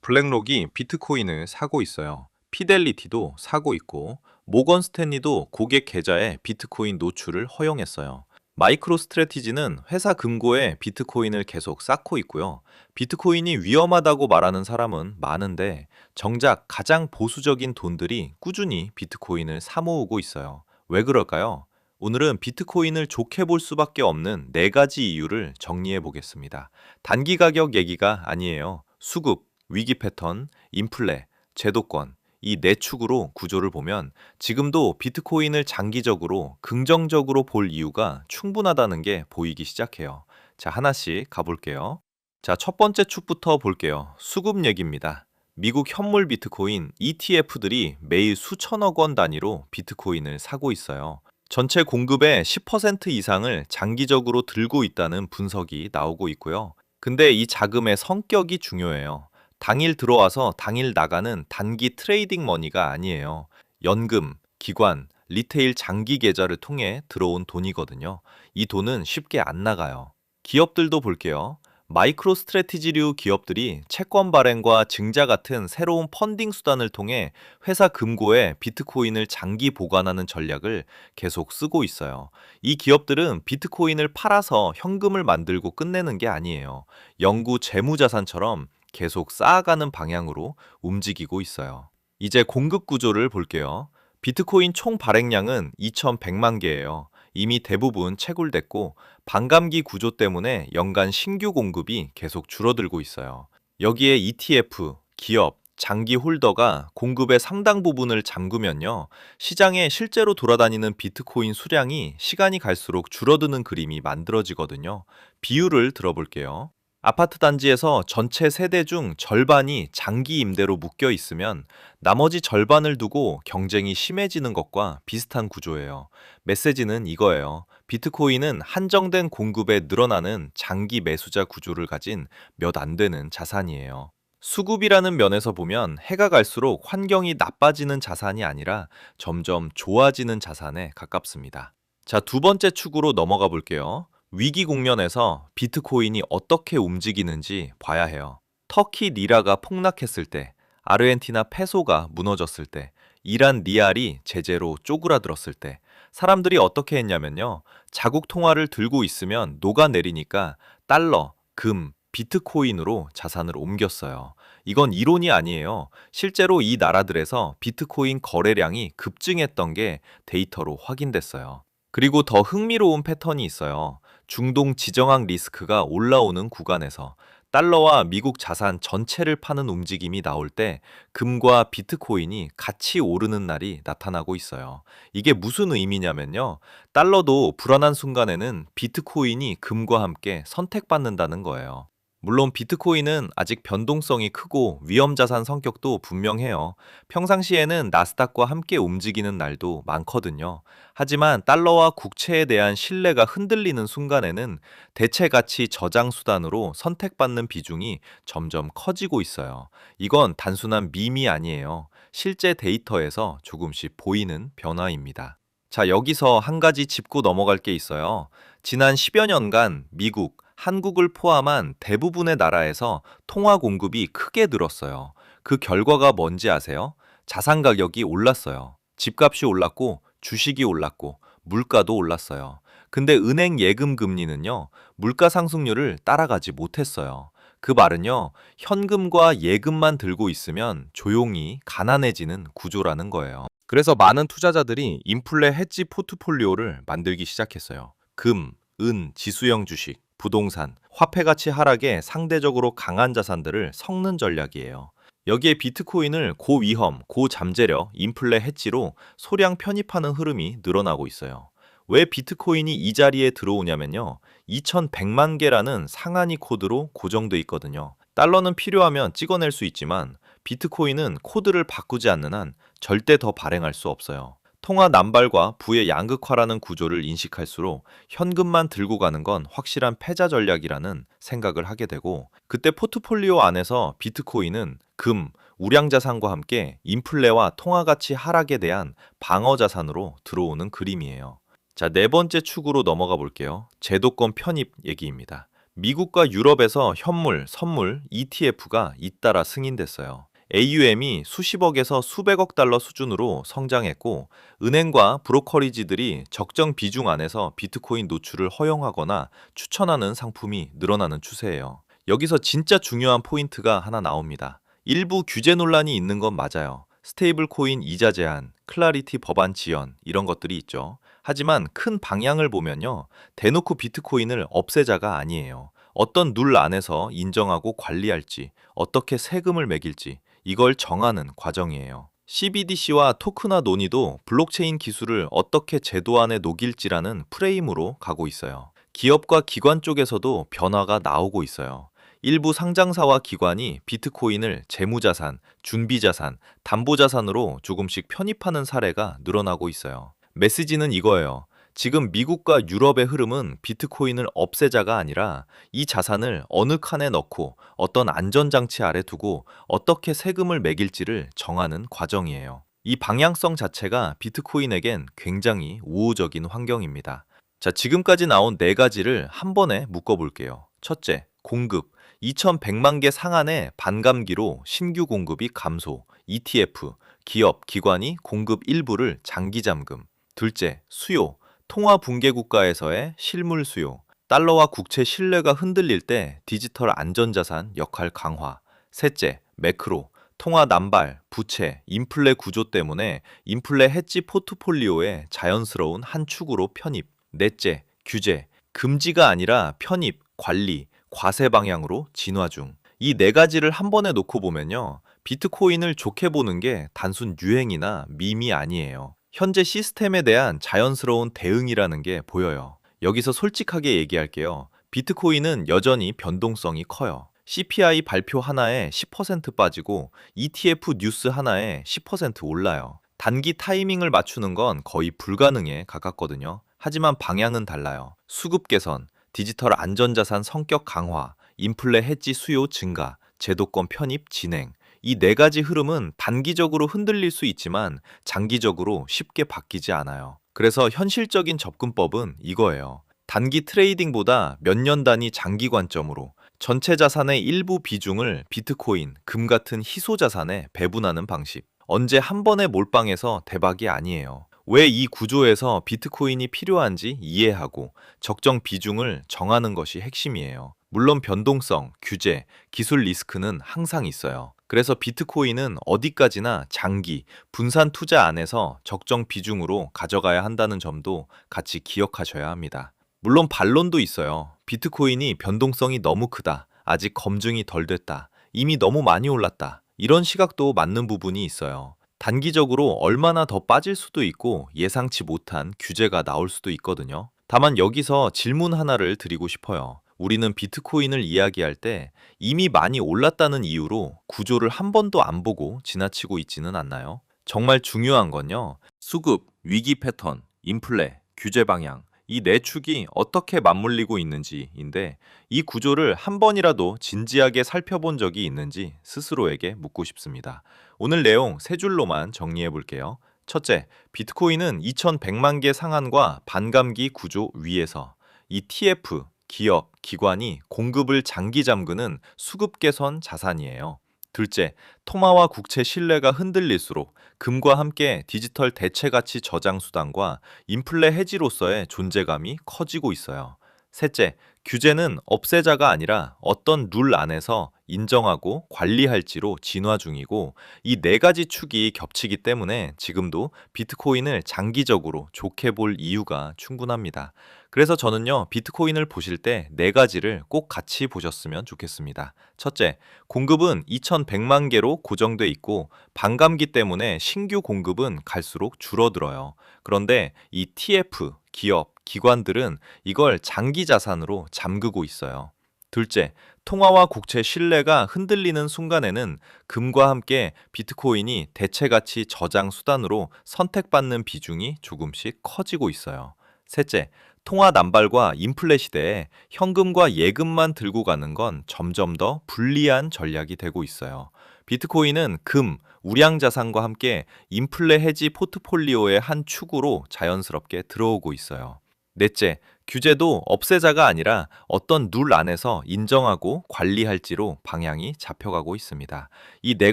블랙록이 비트코인을 사고 있어요. 피델리티도 사고 있고, 모건 스탠리도 고객 계좌에 비트코인 노출을 허용했어요. 마이크로 스트래티지는 회사 금고에 비트코인을 계속 쌓고 있고요. 비트코인이 위험하다고 말하는 사람은 많은데, 정작 가장 보수적인 돈들이 꾸준히 비트코인을 사모으고 있어요. 왜 그럴까요? 오늘은 비트코인을 좋게 볼 수밖에 없는 4가지 이유를 정리해 보겠습니다. 단기 가격 얘기가 아니에요. 수급, 위기 패턴, 인플레, 제도권, 이 네 축으로 구조를 보면 지금도 비트코인을 장기적으로 긍정적으로 볼 이유가 충분하다는 게 보이기 시작해요. 자, 하나씩 가볼게요. 자, 첫 번째 축부터 볼게요. 수급 얘기입니다. 미국 현물 비트코인 ETF들이 매일 수천억 원 단위로 비트코인을 사고 있어요. 전체 공급의 10% 이상을 장기적으로 들고 있다는 분석이 나오고 있고요. 근데 이 자금의 성격이 중요해요. 당일 들어와서 당일 나가는 단기 트레이딩 머니가 아니에요. 연금, 기관, 리테일 장기 계좌를 통해 들어온 돈이거든요. 이 돈은 쉽게 안 나가요. 기업들도 볼게요. 마이크로 스트래티지류 기업들이 채권 발행과 증자 같은 새로운 펀딩 수단을 통해 회사 금고에 비트코인을 장기 보관하는 전략을 계속 쓰고 있어요. 이 기업들은 비트코인을 팔아서 현금을 만들고 끝내는 게 아니에요. 영구 재무자산처럼 계속 쌓아가는 방향으로 움직이고 있어요. 이제 공급 구조를 볼게요. 비트코인 총 발행량은 2,100만 개예요. 이미 대부분 채굴됐고 반감기 구조 때문에 연간 신규 공급이 계속 줄어들고 있어요. 여기에 ETF, 기업, 장기 홀더가 공급의 상당 부분을 잠그면요. 시장에 실제로 돌아다니는 비트코인 수량이 시간이 갈수록 줄어드는 그림이 만들어지거든요. 비율을 들어볼게요. 아파트 단지에서 전체 세대 중 절반이 장기 임대로 묶여 있으면 나머지 절반을 두고 경쟁이 심해지는 것과 비슷한 구조예요. 메시지는 이거예요. 비트코인은 한정된 공급에 늘어나는 장기 매수자 구조를 가진 몇 안 되는 자산이에요. 수급이라는 면에서 보면 해가 갈수록 환경이 나빠지는 자산이 아니라 점점 좋아지는 자산에 가깝습니다. 자, 두 번째 축으로 넘어가 볼게요. 위기 국면에서 비트코인이 어떻게 움직이는지 봐야 해요. 터키 리라가 폭락했을 때, 아르헨티나 페소가 무너졌을 때, 이란 리알이 제재로 쪼그라들었을 때, 사람들이 어떻게 했냐면요. 자국 통화를 들고 있으면 녹아내리니까 달러, 금, 비트코인으로 자산을 옮겼어요. 이건 이론이 아니에요. 실제로 이 나라들에서 비트코인 거래량이 급증했던 게 데이터로 확인됐어요. 그리고 더 흥미로운 패턴이 있어요. 중동 지정학 리스크가 올라오는 구간에서 달러와 미국 자산 전체를 파는 움직임이 나올 때 금과 비트코인이 같이 오르는 날이 나타나고 있어요. 이게 무슨 의미냐면요. 달러도 불안한 순간에는 비트코인이 금과 함께 선택받는다는 거예요. 물론 비트코인은 아직 변동성이 크고 위험자산 성격도 분명해요. 평상시에는 나스닥과 함께 움직이는 날도 많거든요. 하지만 달러와 국채에 대한 신뢰가 흔들리는 순간에는 대체 가치 저장 수단으로 선택받는 비중이 점점 커지고 있어요. 이건 단순한 밈이 아니에요. 실제 데이터에서 조금씩 보이는 변화입니다. 자, 여기서 한 가지 짚고 넘어갈 게 있어요. 지난 10여 년간 미국, 한국을 포함한 대부분의 나라에서 통화 공급이 크게 늘었어요. 그 결과가 뭔지 아세요? 자산 가격이 올랐어요. 집값이 올랐고, 주식이 올랐고, 물가도 올랐어요. 근데 은행 예금 금리는요, 물가 상승률을 따라가지 못했어요. 그 말은요, 현금과 예금만 들고 있으면 조용히 가난해지는 구조라는 거예요. 그래서 많은 투자자들이 인플레 헤지 포트폴리오를 만들기 시작했어요. 금, 은, 지수형 주식, 부동산, 화폐 가치 하락에 상대적으로 강한 자산들을 섞는 전략이에요. 여기에 비트코인을 고위험, 고잠재력, 인플레 헤지로 소량 편입하는 흐름이 늘어나고 있어요. 왜 비트코인이 이 자리에 들어오냐면요. 2100만 개라는 상한이 코드로 고정돼 있거든요. 달러는 필요하면 찍어낼 수 있지만 비트코인은 코드를 바꾸지 않는 한 절대 더 발행할 수 없어요. 통화 남발과 부의 양극화라는 구조를 인식할수록 현금만 들고 가는 건 확실한 패자 전략이라는 생각을 하게 되고, 그때 포트폴리오 안에서 비트코인은 금, 우량자산과 함께 인플레와 통화가치 하락에 대한 방어자산으로 들어오는 그림이에요. 자, 네 번째 축으로 넘어가 볼게요. 제도권 편입 얘기입니다. 미국과 유럽에서 현물, 선물, ETF가 잇따라 승인됐어요. AUM이 수십억에서 수백억 달러 수준으로 성장했고, 은행과 브로커리지들이 적정 비중 안에서 비트코인 노출을 허용하거나 추천하는 상품이 늘어나는 추세예요. 여기서 진짜 중요한 포인트가 하나 나옵니다. 일부 규제 논란이 있는 건 맞아요. 스테이블 코인 이자 제한, 클라리티 법안 지연, 이런 것들이 있죠. 하지만 큰 방향을 보면요. 대놓고 비트코인을 없애자가 아니에요. 어떤 룰 안에서 인정하고 관리할지, 어떻게 세금을 매길지, 이걸 정하는 과정이에요. CBDC와 토크나 논의도 블록체인 기술을 어떻게 제도 안에 녹일지라는 프레임으로 가고 있어요. 기업과 기관 쪽에서도 변화가 나오고 있어요. 일부 상장사와 기관이 비트코인을 재무자산, 준비자산, 담보자산으로 조금씩 편입하는 사례가 늘어나고 있어요. 메시지는 이거예요. 지금 미국과 유럽의 흐름은 비트코인을 없애자가 아니라 이 자산을 어느 칸에 넣고 어떤 안전장치 아래 두고 어떻게 세금을 매길지를 정하는 과정이에요. 이 방향성 자체가 비트코인에겐 굉장히 우호적인 환경입니다. 자, 지금까지 나온 네 가지를 한 번에 묶어볼게요. 첫째, 공급. 2100만 개 상한의 반감기로 신규 공급이 감소. ETF, 기업, 기관이 공급 일부를 장기 잠금. 둘째, 수요. 통화 붕괴 국가에서의 실물 수요. 달러와 국채 신뢰가 흔들릴 때 디지털 안전자산 역할 강화. 셋째, 매크로. 통화 남발, 부채, 인플레 구조 때문에 인플레 해지 포트폴리오의 자연스러운 한 축으로 편입. 넷째, 규제. 금지가 아니라 편입, 관리, 과세 방향으로 진화 중. 이 네 가지를 한 번에 놓고 보면요. 비트코인을 좋게 보는 게 단순 유행이나 밈이 아니에요. 현재 시스템에 대한 자연스러운 대응이라는 게 보여요. 여기서 솔직하게 얘기할게요. 비트코인은 여전히 변동성이 커요. CPI 발표 하나에 10% 빠지고 ETF 뉴스 하나에 10% 올라요. 단기 타이밍을 맞추는 건 거의 불가능에 가깝거든요. 하지만 방향은 달라요. 수급 개선, 디지털 안전자산 성격 강화, 인플레 해지 수요 증가, 제도권 편입 진행. 이 네 가지 흐름은 단기적으로 흔들릴 수 있지만 장기적으로 쉽게 바뀌지 않아요. 그래서 현실적인 접근법은 이거예요. 단기 트레이딩보다 몇 년 단위 장기 관점으로 전체 자산의 일부 비중을 비트코인, 금 같은 희소 자산에 배분하는 방식. 언제 한 번에 몰빵해서 대박이 아니에요. 왜 이 구조에서 비트코인이 필요한지 이해하고 적정 비중을 정하는 것이 핵심이에요. 물론 변동성, 규제, 기술 리스크는 항상 있어요. 그래서 비트코인은 어디까지나 장기, 분산 투자 안에서 적정 비중으로 가져가야 한다는 점도 같이 기억하셔야 합니다. 물론 반론도 있어요. 비트코인이 변동성이 너무 크다. 아직 검증이 덜 됐다. 이미 너무 많이 올랐다. 이런 시각도 맞는 부분이 있어요. 단기적으로 얼마나 더 빠질 수도 있고 예상치 못한 규제가 나올 수도 있거든요. 다만 여기서 질문 하나를 드리고 싶어요. 우리는 비트코인을 이야기할 때 이미 많이 올랐다는 이유로 구조를 한 번도 안 보고 지나치고 있지는 않나요? 정말 중요한 건요. 수급, 위기 패턴, 인플레, 규제 방향, 이 네 축이 어떻게 맞물리고 있는지인데 이 구조를 한 번이라도 진지하게 살펴본 적이 있는지 스스로에게 묻고 싶습니다. 오늘 내용 세 줄로만 정리해 볼게요. 첫째, 비트코인은 2100만 개 상한과 반감기 구조 위에서 이 TF, 기업, 기관이 공급을 장기 잠그는 수급 개선 자산이에요. 둘째, 토마와 국채 신뢰가 흔들릴수록 금과 함께 디지털 대체 가치 저장 수단과 인플레 해지로서의 존재감이 커지고 있어요. 셋째, 규제는 없애자가 아니라 어떤 룰 안에서 인정하고 관리할지로 진화 중이고 이 네 가지 축이 겹치기 때문에 지금도 비트코인을 장기적으로 좋게 볼 이유가 충분합니다. 그래서 저는요, 비트코인을 보실 때 네 가지를 꼭 같이 보셨으면 좋겠습니다. 첫째, 공급은 2100만 개로 고정돼 있고 반감기 때문에 신규 공급은 갈수록 줄어들어요. 그런데 이 TF, 기업, 기관들은 이걸 장기 자산으로 잠그고 있어요. 둘째, 통화와 국채 신뢰가 흔들리는 순간에는 금과 함께 비트코인이 대체 가치 저장 수단으로 선택받는 비중이 조금씩 커지고 있어요. 셋째, 통화 남발과 인플레 시대에 현금과 예금만 들고 가는 건 점점 더 불리한 전략이 되고 있어요. 비트코인은 금, 우량 자산과 함께 인플레 해지 포트폴리오의 한 축으로 자연스럽게 들어오고 있어요. 넷째, 규제도 없애자가 아니라 어떤 룰 안에서 인정하고 관리할지로 방향이 잡혀가고 있습니다. 이 네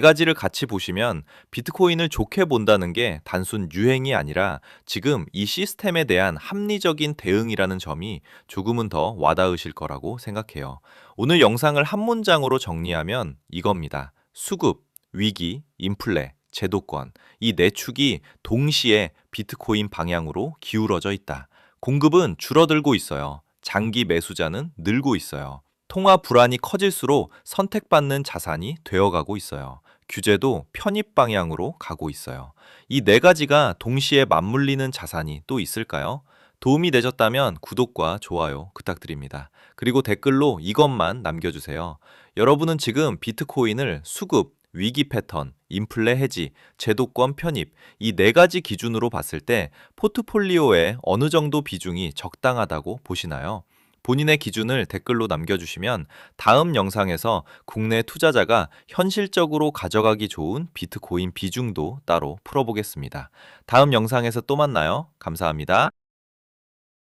가지를 같이 보시면 비트코인을 좋게 본다는 게 단순 유행이 아니라 지금 이 시스템에 대한 합리적인 대응이라는 점이 조금은 더 와닿으실 거라고 생각해요. 오늘 영상을 한 문장으로 정리하면 이겁니다. 수급, 위기, 인플레, 제도권. 이 네 축이 동시에 비트코인 방향으로 기울어져 있다. 공급은 줄어들고 있어요. 장기 매수자는 늘고 있어요. 통화 불안이 커질수록 선택받는 자산이 되어가고 있어요. 규제도 편입 방향으로 가고 있어요. 이 네 가지가 동시에 맞물리는 자산이 또 있을까요? 도움이 되셨다면 구독과 좋아요 부탁드립니다. 그리고 댓글로 이것만 남겨주세요. 여러분은 지금 비트코인을 수급, 위기 패턴, 인플레 해지, 제도권 편입, 이 네 가지 기준으로 봤을 때 포트폴리오에 어느 정도 비중이 적당하다고 보시나요? 본인의 기준을 댓글로 남겨주시면 다음 영상에서 국내 투자자가 현실적으로 가져가기 좋은 비트코인 비중도 따로 풀어보겠습니다. 다음 영상에서 또 만나요. 감사합니다.